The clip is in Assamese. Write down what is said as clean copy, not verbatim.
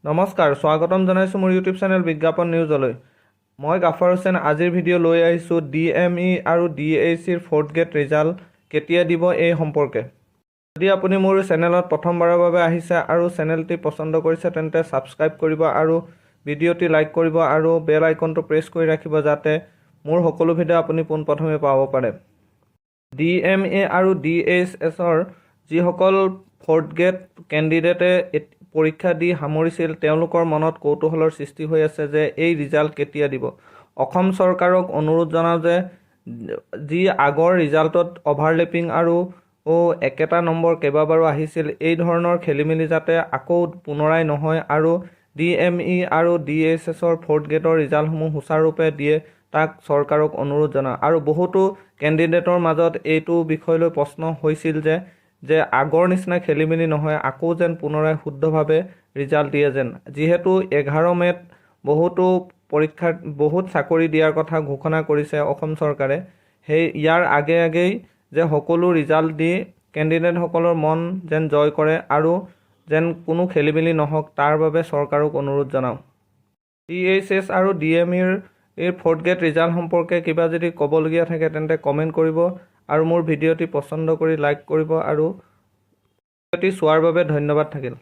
নমস্কাৰ, স্বাগতম জনাইছোঁ মোৰ ইউটিউব চেনেল বিজ্ঞাপন নিউজলৈ। মই গাফাৰ হুছেইন আজিৰ ভিডিঅ' লৈ আহিছোঁ DME আৰু DHC ফ'ৰ্থ গ্ৰেড ৰিজাল্ট কেতিয়া দিব এই সম্পৰ্কে। যদি আপুনি মোৰ চেনেলত প্ৰথমবাৰৰ বাবে আহিছে আৰু চেনেলটি পচন্দ কৰিছে তেন্তে ছাবস্ক্ৰাইব কৰিব আৰু ভিডিঅ'টি লাইক কৰিব আৰু বেল আইকনটো প্ৰেছ কৰি ৰাখিব যাতে মোৰ সকলো ভিডিঅ' আপুনি পোনপ্ৰথমে পাব পাৰে। DMA আৰু DHSৰ যিসকল ফ'ৰ্থ গ্ৰেড কেণ্ডিডেটে পৰীক্ষা দি সামৰিছিল তেওঁলোকৰ মনত কৌতূহলৰ সৃষ্টি হৈ আছে যে এই ৰিজাল্ট কেতিয়া দিব। অসম চৰকাৰক অনুৰোধ জনাওঁ যে যি আগৰ ৰিজাল্টত অভাৰলেপিং আৰু একেটা নম্বৰ কেইবাবাৰো আহিছিল এই ধৰণৰ খেলিমেলি যাতে আকৌ পুনৰাই নহয় আৰু DME আৰু DHSৰ ফ'ৰ্থ গ্ৰেডৰ ৰিজাল্টসমূহ সুচাৰুৰূপে দিয়ে তাক চৰকাৰক অনুৰোধ জনাওঁ। আৰু বহুতো কেণ্ডিডেটৰ মাজত এইটো বিষয় লৈ প্ৰশ্ন হৈছিল যে আগৰ নিচিনা খেলিমেলি নহয়, আকৌ যেন পুনৰাই শুদ্ধভাৱে ৰিজাল্ট দিয়ে যেন। যিহেতু 11 মে'ত বহুত চাকৰি দিয়াৰ কথা ঘোষণা কৰিছে অসম চৰকাৰে, ইয়াৰ আগেই যে সকলো ৰিজাল্ট দি কেণ্ডিডেটসকলৰ মন যেন জয় কৰে আৰু যেন কোনো খেলিমেলি নহওক তাৰ বাবে চৰকাৰক অনুৰোধ জনাওঁ। DHS আৰু DMEৰ ফ'ৰ্থ গ্ৰেড ৰিজাল্ট সম্পৰ্কে কিবা যদি ক'বলগীয়া থাকে তেন্তে কমেণ্ট কৰিব আৰু মোৰ ভিডিঅ'টি পচন্দ কৰি লাইক কৰিব আৰু ভিডিঅ'টি চোৱাৰ বাবে ধন্যবাদ থাকিল।